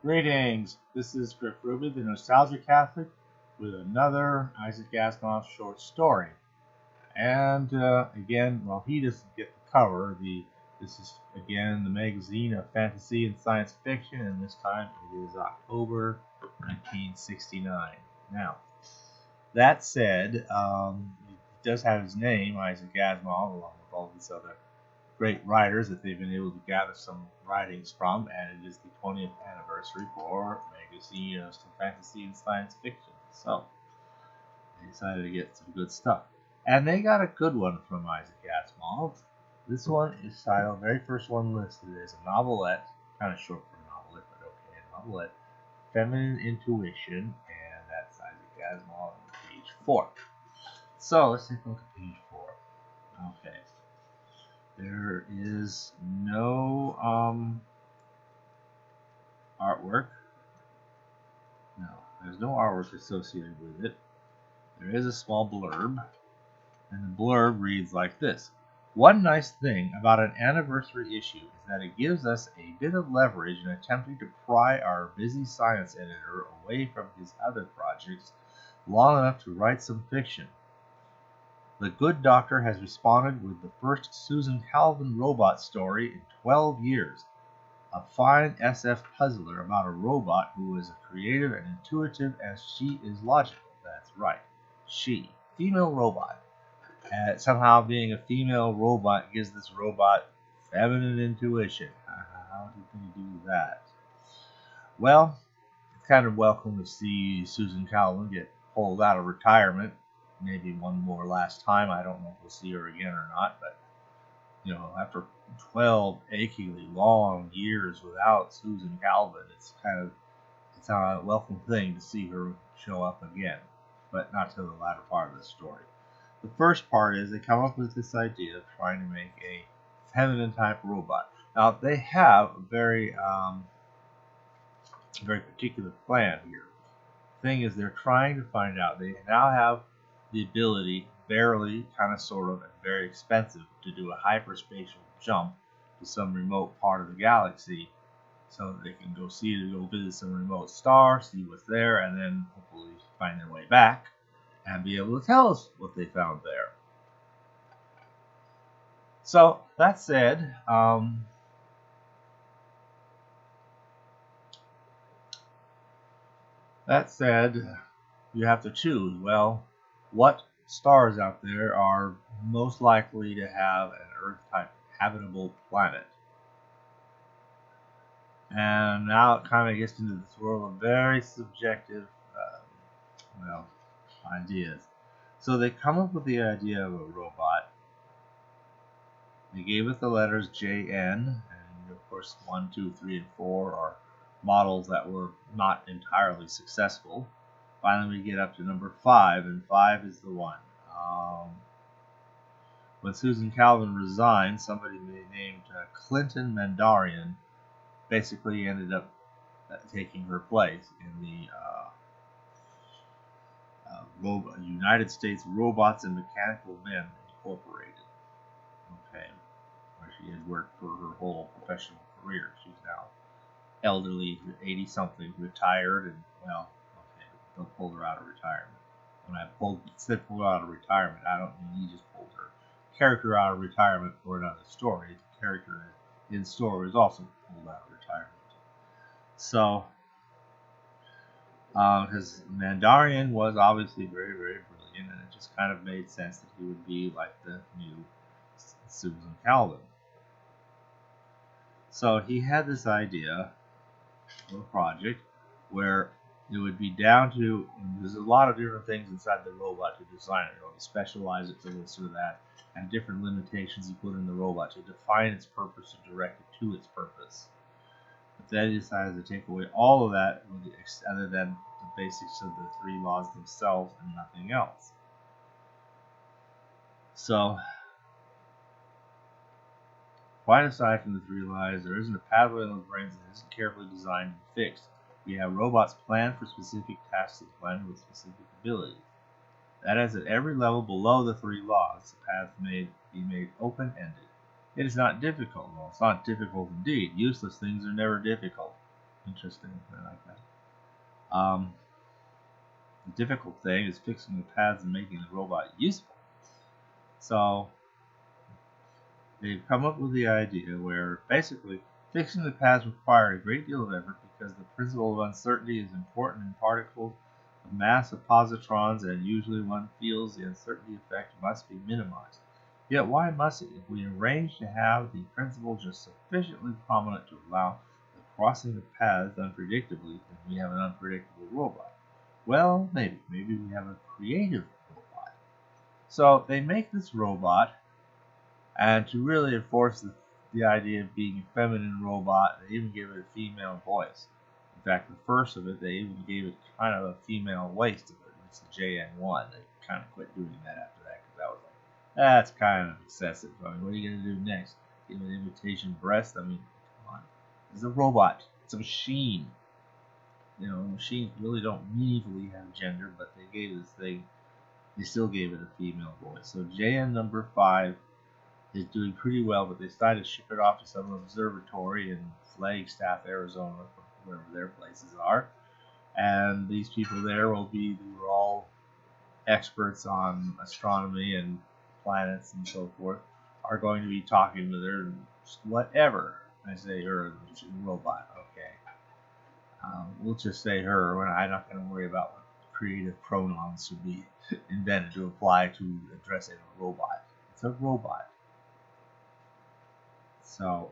Greetings! This is Griff Ruby, the Nostalgia Catholic, with another Isaac Asimov short story. And again, well, he doesn't get the cover. This is again the magazine of fantasy and science fiction, and this time it is October 1969. Now, that said, he does have his name, Isaac Asimov, along with all these other great writers that they've been able to gather some writings from, and it is the 20th anniversary for Magazine of Fantasy and Science Fiction. So, they decided to get some good stuff. And they got a good one from Isaac Asimov. This one is titled, very first one listed as a novelette, kind of short for novelette, but okay, a novelette, Feminine Intuition, and that's Isaac Asimov on page 4. So, let's take a look at page 4. Okay. There is no artwork. No, there's no artwork associated with it. There is a small blurb, and the blurb reads like this. One nice thing about an anniversary issue is that it gives us a bit of leverage in attempting to pry our busy science editor away from his other projects long enough to write some fiction. The good doctor has responded with the first Susan Calvin robot story in 12 years. A fine SF puzzler about a robot who is as creative and intuitive as she is logical. That's right. She. Female robot. Somehow being a female robot gives this robot feminine intuition. How did they do that? Well, it's kind of welcome to see Susan Calvin get pulled out of retirement. Maybe one more last time. I don't know if we'll see her again or not, but after 12 achingly long years without Susan Calvin, it's a welcome thing to see her show up again, but not till the latter part of the story. The first part is they come up with this idea of trying to make a feminine type robot. Now they have a very particular plan here. The thing is, they're trying to find out. They now have the ability, barely, kind of, sort of, and very expensive, to do a hyperspatial jump to some remote part of the galaxy so that they can go visit some remote star, see what's there, and then hopefully find their way back and be able to tell us what they found there. So, that said, you have to choose. Well, what stars out there are most likely to have an Earth-type habitable planet? And now it kind of gets into this world of very subjective, ideas. So they come up with the idea of a robot. They gave it the letters JN, and of course 1, 2, 3, and 4 are models that were not entirely successful. Finally, we get up to number 5, and 5 is the one. When Susan Calvin resigned, somebody named Clinton Madarian basically ended up taking her place in the United States Robots and Mechanical Men Incorporated. Okay, where she had worked for her whole professional career. She's now elderly, 80-something, retired, and don't pull her out of retirement. When I said pull her out of retirement, I don't mean you just pulled her character out of retirement for another story. The character in story is also pulled out of retirement. So, because Madarian was obviously very, very brilliant, and it just kind of made sense that he would be like the new Susan Calvin. So he had this idea of a project where it would be down to, there's a lot of different things inside the robot to design it. You specialize it to this or that, and different limitations you put in the robot to define its purpose and direct it to its purpose. But then he decided to take away all of that, other than the basics of the 3 laws themselves and nothing else. So, quite aside from the 3 laws, there isn't a pathway in the brains that isn't carefully designed and fixed. We have robots planned for specific tasks and planned with specific abilities. That is, at every level below the 3 laws, the path may be made open-ended. It is not difficult. Well, it's not difficult indeed. Useless things are never difficult. Interesting. I like that. The difficult thing is fixing the paths and making the robot useful. So they've come up with the idea where basically fixing the paths requires a great deal of effort because the principle of uncertainty is important in particles of mass of positrons, and usually one feels the uncertainty effect must be minimized. Yet why must it? If we arrange to have the principle just sufficiently prominent to allow the crossing of paths unpredictably, then we have an unpredictable robot. Well, maybe. Maybe we have a creative robot. So they make this robot, and to really enforce the idea of being a feminine robot, they even give it a female voice. In fact, the first of it, they even gave it kind of a female waist to it. It's the JN1. They kind of quit doing that after that because that was like, that's kind of excessive. I mean, what are you going to do next? Give an imitation breast? I mean, come on. It's a robot. It's a machine. You know, machines really don't meaningfully have gender, but they gave this thing, they still gave it a female voice. So JN number 5 is doing pretty well, but they decided to ship it off to some observatory in Flagstaff, Arizona, wherever their places are. And these people there who are all experts on astronomy and planets and so forth, are going to be talking with her, whatever. I say her, robot, okay. We'll just say her. I'm not going to worry about what creative pronouns should be invented to apply to addressing a robot. It's a robot. So,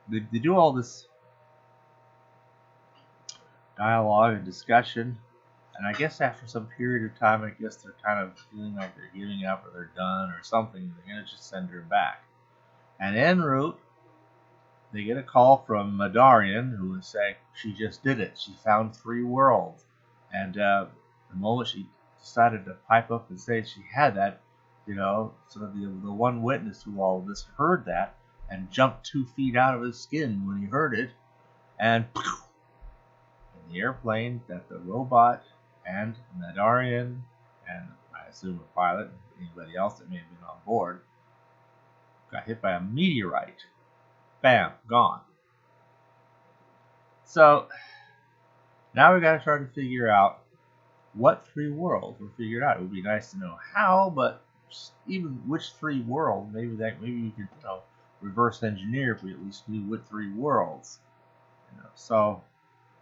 they do all this dialogue and discussion, and I guess after some period of time, I guess they're kind of feeling like they're giving up or they're done or something. They're going to just send her back. And en route, they get a call from Madarian, who is saying she just did it. She found 3 worlds. And the moment she decided to pipe up and say she had that, so the one witness to all of this heard that and jumped 2 feet out of his skin when he heard it. And in the airplane that the robot and Madarian, and I assume a pilot and anybody else that may have been on board, got hit by a meteorite. Bam, gone. So now we got to try to figure out what 3 worlds were figured out. It would be nice to know how, but even which 3 worlds, maybe you could reverse engineer if we at least knew what 3 worlds. So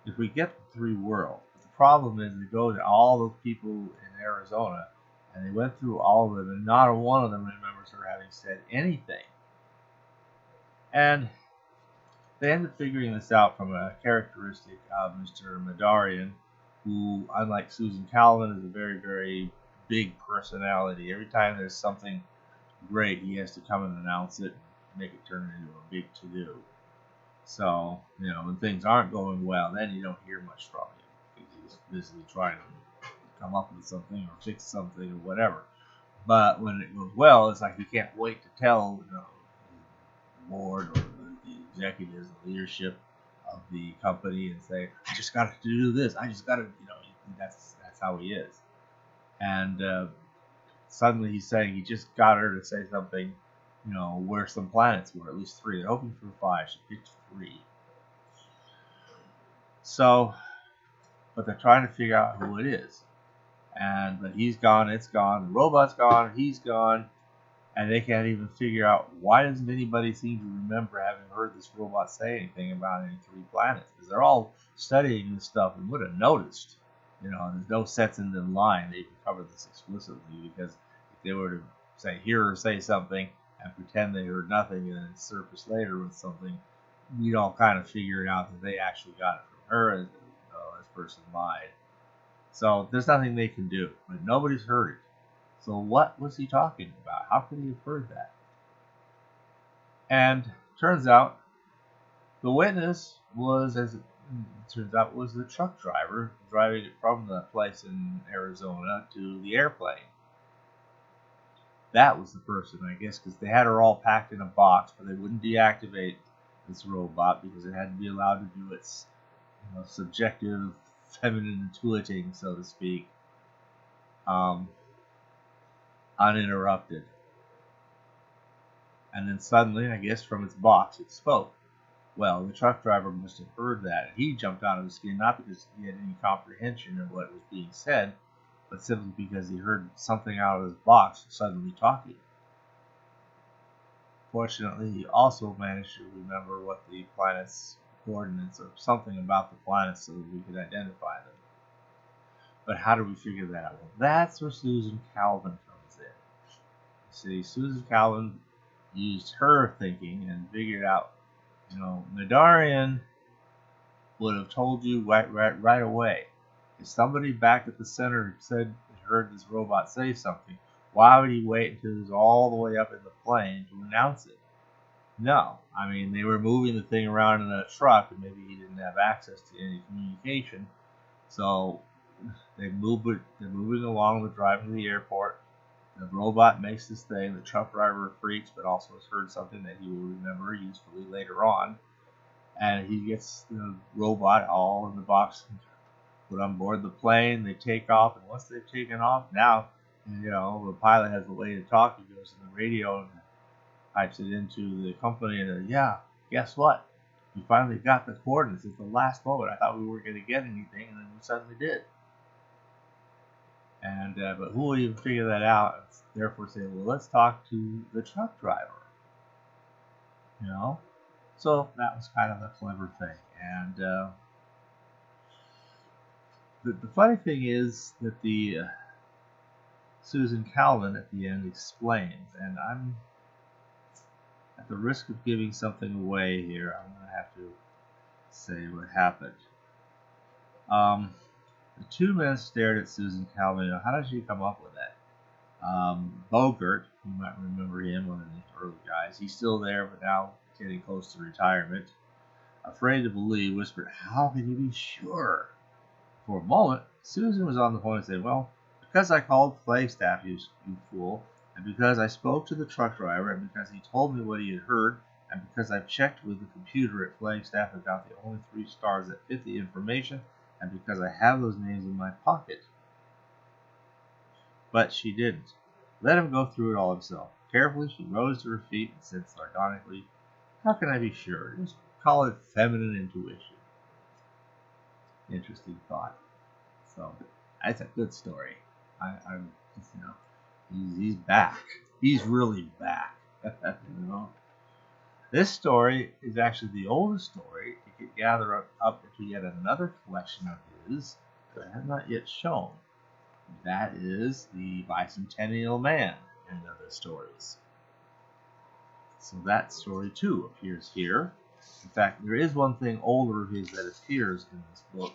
if we get the 3 worlds, the problem is they go to all those people in Arizona, and they went through all of them, and not one of them remembers her having said anything. And they ended up figuring this out from a characteristic of Mr. Madarian, who, unlike Susan Calvin, is a very, very big personality. Every time there's something great, he has to come and announce it and make it turn into a big to-do. So, when things aren't going well, then you don't hear much from him because he's busy trying to come up with something or fix something or whatever. But when it goes well, it's like he can't wait to tell the board or the executives, the leadership of the company, and say, "I just got to do this. I just got to," that's how he is. And suddenly he's saying he just got her to say something, where some planets were, at least 3. They're hoping for 5. She picked 3. So, but they're trying to figure out who it is. But he's gone, it's gone, the robot's gone, he's gone, and they can't even figure out why doesn't anybody seem to remember having heard this robot say anything about any 3 planets, because they're all studying this stuff and would have noticed. There's no sense in them lying. They can cover this explicitly, because if they were to hear her say something and pretend they heard nothing and then surface later with something, we'd all kind of figure it out that they actually got it from her as this person lied. So there's nothing they can do, but nobody's heard it. So what was he talking about? How could he have heard that? And turns out the witness was, as it turns out, was the truck driver driving it from the place in Arizona to the airplane. That was the person, I guess, because they had her all packed in a box, but they wouldn't deactivate this robot because it had to be allowed to do its subjective feminine intuiting, so to speak, uninterrupted. And then suddenly, I guess from its box, it spoke. Well, the truck driver must have heard that, and he jumped out of his skin, not because he had any comprehension of what was being said, but simply because he heard something out of his box suddenly talking. Fortunately, he also managed to remember what the planet's coordinates or something about the planets so that we could identify them. But how do we figure that out? Well, that's where Susan Calvin comes in. See, Susan Calvin used her thinking and figured out, Madarian would have told you right away. If somebody back at the center heard this robot say something, why would he wait until he was all the way up in the plane to announce it? No, I mean, they were moving the thing around in a truck, and maybe he didn't have access to any communication. So they're moving along, they're driving to the airport. The robot makes this thing. The truck driver freaks, but also has heard something that he will remember usefully later on. And he gets the robot all in the box, put on board the plane. They take off, and once they've taken off, now the pilot has a way to talk. He goes to the radio and types it into the company, and yeah, guess what? We finally got the coordinates. It's the last moment. I thought we weren't going to get anything, and then we suddenly did. And but who will even figure that out? And therefore, say, well, let's talk to the truck driver. So that was kind of a clever thing. And the funny thing is that the Susan Calvin at the end explains, and I'm at the risk of giving something away here, I'm going to have to say what happened. The two men stared at Susan Calvin. How did she come up with that? Bogart, you might remember him, one of the early guys. He's still there, but now getting close to retirement. Afraid to believe, whispered, "How can you be sure?" For a moment, Susan was on the phone and said, "Well, because I called Flagstaff, you fool, and because I spoke to the truck driver, and because he told me what he had heard, and because I've checked with the computer at Flagstaff and got the only 3 stars that fit the information, and because I have those names in my pocket." But she didn't. Let him go through it all himself. Carefully, she rose to her feet and said sardonically, "How can I be sure? Just call it feminine intuition." Interesting thought. So, that's a good story. I'm he's back. He's really back. This story is actually the oldest story. It could gather up into yet another collection of his that I have not yet shown. That is the Bicentennial Man and Other Stories. So that story too appears here. In fact, there is one thing older of his that appears in this book,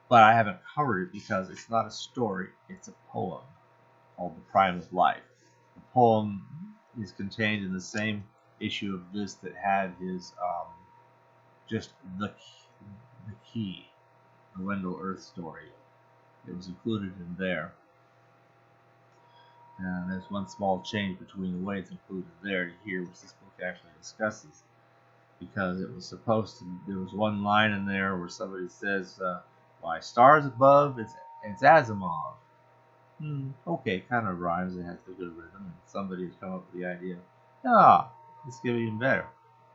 but I haven't covered it because it's not a story, it's a poem called The Prime of Life. The poem is contained in the same issue of this that had his just the key, the Wendell Earth story. It was included in there. And there's one small change between the way it's included there and here, which this book actually discusses. Because it was supposed to, there was one line in there where somebody says, "Why, stars above, it's Asimov." Okay, kind of rhymes, it has the good rhythm, and somebody has come up with the idea, let's get even better.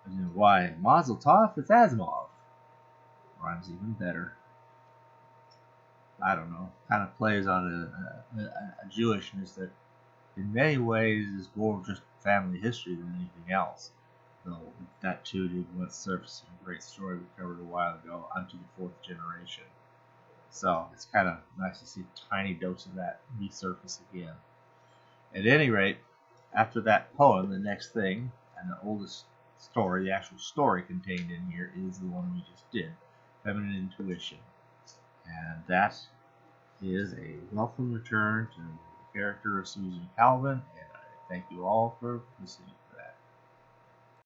And why, Mazel Tov, it's Asimov. Rhymes even better. I don't know, kind of plays on a Jewishness that in many ways is more just family history than anything else. Though that too did once surface in a great story we covered a while ago, Unto the 4th Generation. So it's kind of nice to see a tiny dose of that resurface again. At any rate, after that poem, the next thing, and the oldest story, the actual story contained in here, is the one we just did, Feminine Intuition. And that is a welcome return to the character of Susan Calvin, and I thank you all for listening.